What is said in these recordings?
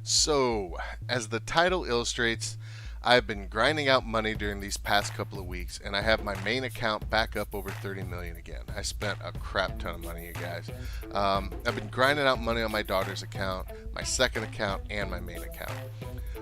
So, as the title illustrates, I've been grinding out money during these past couple of weeks, and I have my main account back up over 30 million again. I spent a crap ton of money, you guys. I've been grinding out money on my daughter's account, my second account, and my main account.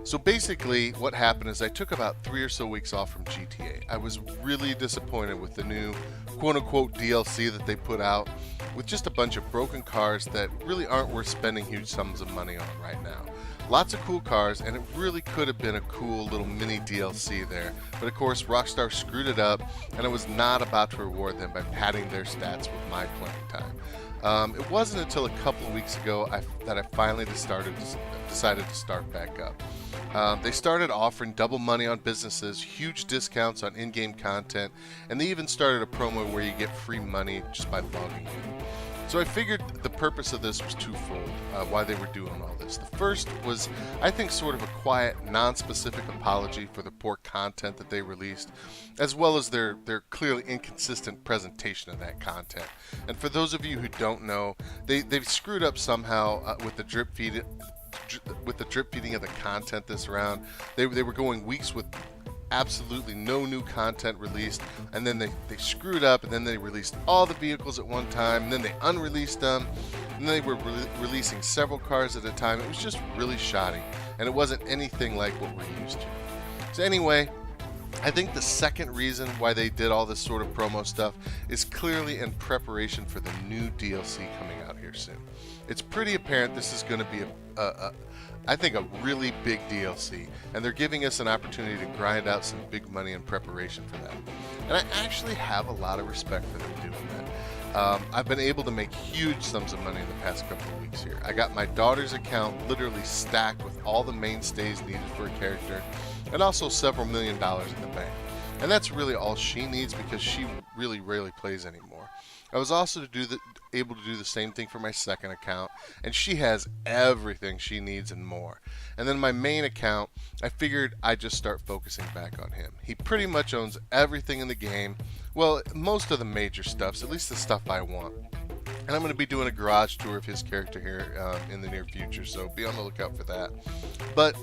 So basically, what happened is I took about 3 or so weeks off from GTA. I was really disappointed with the new quote unquote DLC that they put out, with just a bunch of broken cars that really aren't worth spending huge sums of money on right now. Lots of cool cars, and it really could have been a cool little mini DLC there. But of course, Rockstar screwed it up, and I was not about to reward them by padding their stats with my playing time. It wasn't until a couple of weeks ago that I finally decided to start back up. They started offering double money on businesses, huge discounts on in-game content, and they even started a promo where you get free money just by logging in. So I figured the purpose of this was twofold, why they were doing all this. The first was, I think, sort of a quiet, non-specific apology for the poor content that they released, as well as their clearly inconsistent presentation of that content. And for those of you who don't know, they've screwed up somehow with the drip feeding of the content this round. They were going weeks with absolutely no new content released, and then they screwed up, and then they released all the vehicles at one time, and then they unreleased them, and they were releasing several cars at a time. It was just really shoddy, and it wasn't anything like what we're used to. So anyway, I think the second reason why they did all this sort of promo stuff is clearly in preparation for the new DLC coming out here soon. It's pretty apparent this is going to be I think a really big DLC, and they're giving us an opportunity to grind out some big money in preparation for that. And I actually have a lot of respect for them doing that. I've been able to make huge sums of money in the past couple of weeks here. I got my daughter's account literally stacked with all the mainstays needed for a character, and also several $1,000,000 in the bank. And that's really all she needs because she really rarely plays anymore. I was also able to do the same thing for my second account, and she has everything she needs and more. And then my main account, I figured I'd just start focusing back on him. He pretty much owns everything in the game. Well, most of the major stuffs, at least the stuff I want. And I'm going to be doing a garage tour of his character here in the near future, so be on the lookout for that. But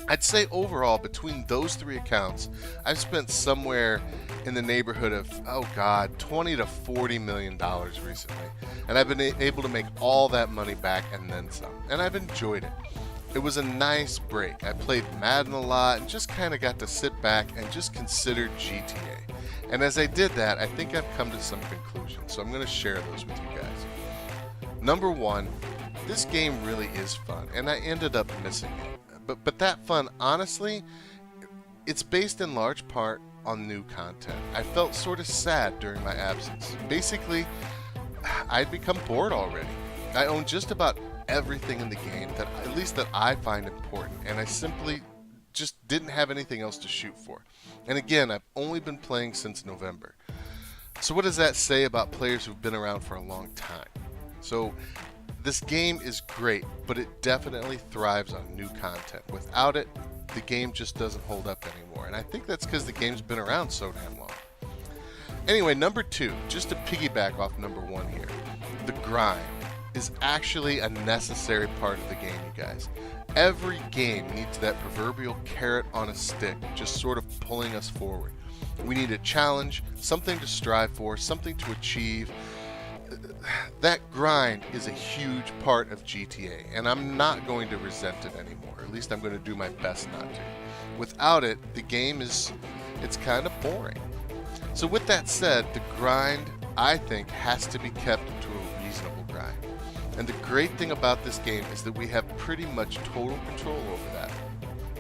I'd say overall, between those three accounts, I've spent somewhere in the neighborhood of, $20 to $40 million recently. And I've been able to make all that money back and then some. And I've enjoyed it. It was a nice break. I played Madden a lot and just kind of got to sit back and just consider GTA. And as I did that, I think I've come to some conclusions. So I'm going to share those with you guys. Number one, this game really is fun, and I ended up missing it. But that fun, honestly, it's based in large part on new content. I felt sort of sad during my absence. Basically, I'd become bored already. I own just about everything in the game that I find important, and I simply just didn't have anything else to shoot for. And again, I've only been playing since November. So what does that say about players who've been around for a long time? So this game is great, but it definitely thrives on new content. Without it, the game just doesn't hold up anymore. And I think that's because the game's been around so damn long. Anyway, number two, just to piggyback off number one here, the grind is actually a necessary part of the game, you guys. Every game needs that proverbial carrot on a stick, just sort of pulling us forward. We need a challenge, something to strive for, something to achieve. That grind is a huge part of GTA, and I'm not going to resent it anymore. At least I'm going to do my best not to. Without it, the game it's kind of boring. So with that said, the grind, I think, has to be kept to a reasonable grind. And the great thing about this game is that we have pretty much total control over that.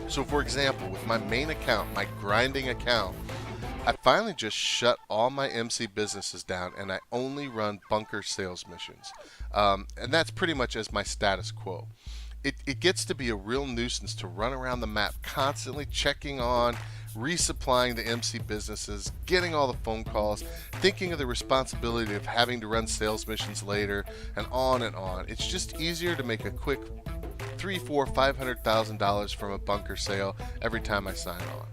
So for example, with my main account, my grinding account, I finally just shut all my MC businesses down, and I only run bunker sales missions. And that's pretty much as my status quo. It gets to be a real nuisance to run around the map constantly checking on, resupplying the MC businesses, getting all the phone calls, thinking of the responsibility of having to run sales missions later, and on and on. It's just easier to make a quick $300,000, $400,000, $500,000 from a bunker sale every time I sign on.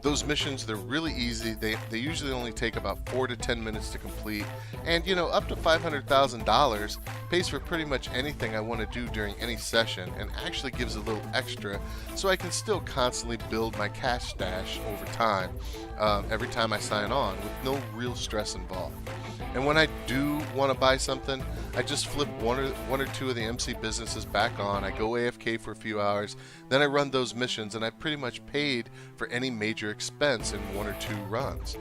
Those missions, they're really easy. They usually only take about 4 to 10 minutes to complete. And up to $500,000 pays for pretty much anything I want to do during any session, and actually gives a little extra so I can still constantly build my cash stash over time, every time I sign on, with no real stress involved. And when I do want to buy something, I just flip one or two of the MC businesses back on. I go AFK for a few hours, then I run those missions, and I pretty much paid for any major expense in 1 or 2 runs.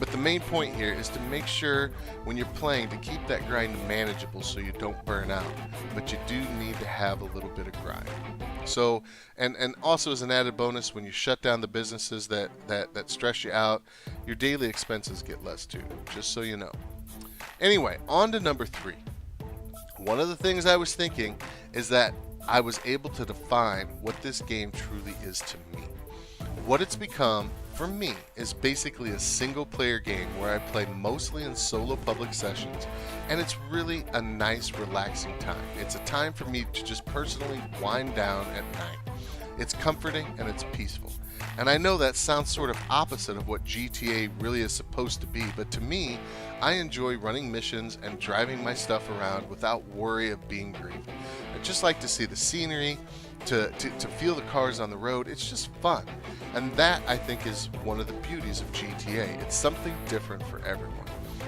But the main point here is to make sure when you're playing to keep that grind manageable so you don't burn out. But you do need to have a little bit of grind. So, and also as an added bonus, when you shut down the businesses that stress you out, your daily expenses get less too, just so you know. Anyway, on to number 3. One of the things I was thinking is that I was able to define what this game truly is to me. What it's become, for me, is basically a single player game where I play mostly in solo public sessions, and it's really a nice, relaxing time. It's a time for me to just personally wind down at night. It's comforting and it's peaceful. And I know that sounds sort of opposite of what GTA really is supposed to be, but to me, I enjoy running missions and driving my stuff around without worry of being grieved. I just like to see the scenery, to feel the cars on the road. It's just fun. And that, I think, is one of the beauties of GTA. It's something different for everyone.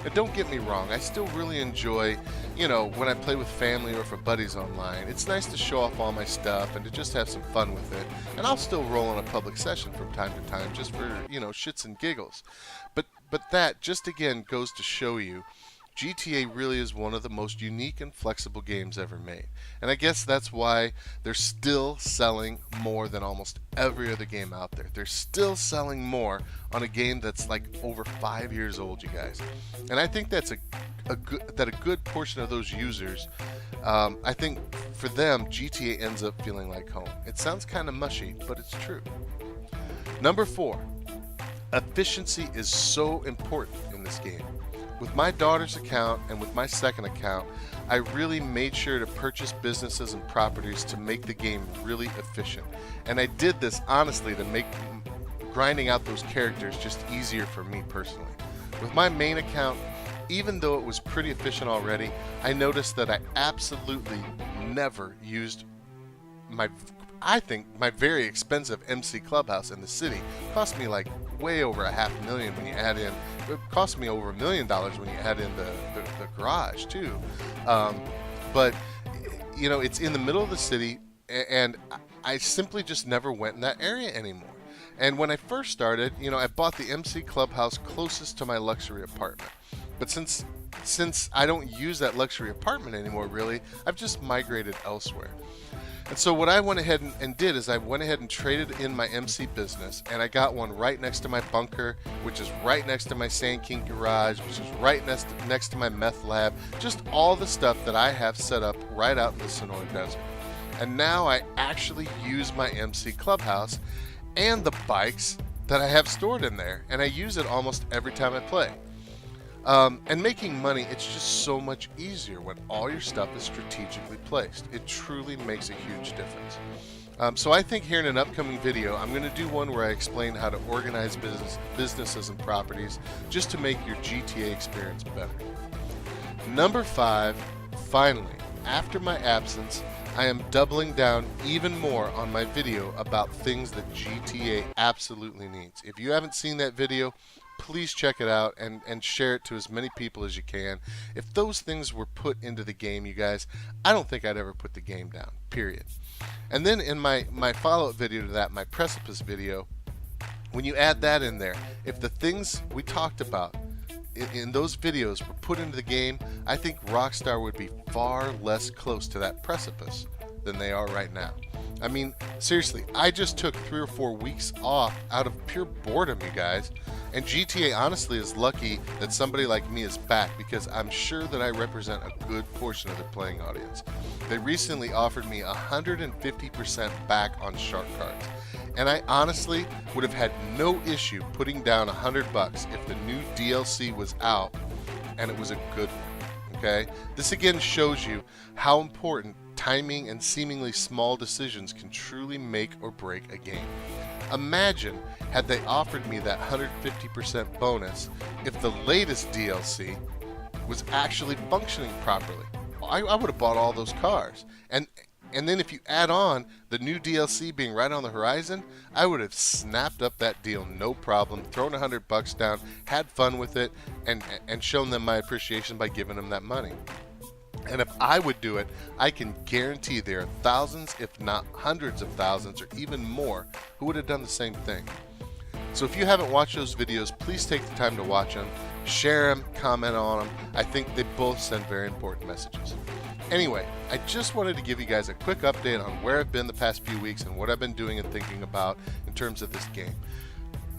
And don't get me wrong, I still really enjoy, when I play with family or for buddies online. It's nice to show off all my stuff and to just have some fun with it. And I'll still roll in a public session from time to time just for, shits and giggles. But that just again goes to show you GTA really is one of the most unique and flexible games ever made. And I guess that's why they're still selling more than almost every other game out there. They're still selling more on a game that's like over 5 years old, you guys. And I think that's a good portion of those users, I think for them, GTA ends up feeling like home. It sounds kind of mushy, but it's true. Number 4, efficiency is so important in this game. With my daughter's account and with my second account, I really made sure to purchase businesses and properties to make the game really efficient. And I did this honestly to make grinding out those characters just easier for me personally. With my main account, even though it was pretty efficient already, I noticed that I absolutely never used my very expensive MC Clubhouse in the city. It cost me like way over $500,000 when you add in. It cost me over $1 million when you add in the garage too. But it's in the middle of the city, and I simply just never went in that area anymore. And when I first started, I bought the MC Clubhouse closest to my luxury apartment. But since I don't use that luxury apartment anymore, really, I've just migrated elsewhere. And so what I went ahead and did is I went ahead and traded in my MC business, and I got one right next to my bunker, which is right next to my Sand King garage, which is right next to my meth lab, just all the stuff that I have set up right out in the Sonora Desert. And now I actually use my MC Clubhouse and the bikes that I have stored in there, and I use it almost every time I play. And making money, it's just so much easier when all your stuff is strategically placed. It truly makes a huge difference. So I think here in an upcoming video, I'm going to do one where I explain how to organize businesses and properties just to make your GTA experience better. Number 5, finally, after my absence, I am doubling down even more on my video about things that GTA absolutely needs. If you haven't seen that video, please check it out and share it to as many people as you can. If those things were put into the game, you guys, I don't think I'd ever put the game down, period. And then in my follow-up video to that, my Precipice video, when you add that in there, if the things we talked about in those videos were put into the game, I think Rockstar would be far less close to that precipice than they are right now. I mean, seriously, I just took 3 or 4 weeks off out of pure boredom, you guys. And GTA honestly is lucky that somebody like me is back, because I'm sure that I represent a good portion of their playing audience. They recently offered me 150% back on Shark Cards. And I honestly would have had no issue putting down $100 if the new DLC was out and it was a good one. Okay? This again shows you how important timing and seemingly small decisions can truly make or break a game. Imagine had they offered me that 150% bonus if the latest DLC was actually functioning properly. I would have bought all those cars. And then if you add on the new DLC being right on the horizon, I would have snapped up that deal no problem, thrown $100 down, had fun with it, and shown them my appreciation by giving them that money. And if I would do it, I can guarantee there are thousands, if not hundreds of thousands, or even more, who would have done the same thing. So if you haven't watched those videos, please take the time to watch them, share them, comment on them. I think they both send very important messages. Anyway, I just wanted to give you guys a quick update on where I've been the past few weeks and what I've been doing and thinking about in terms of this game.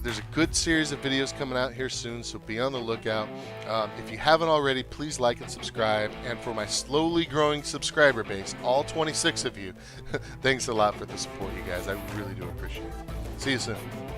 There's a good series of videos coming out here soon, so be on the lookout. If you haven't already, please like and subscribe. And for my slowly growing subscriber base, all 26 of you, thanks a lot for the support, you guys. I really do appreciate it. See you soon.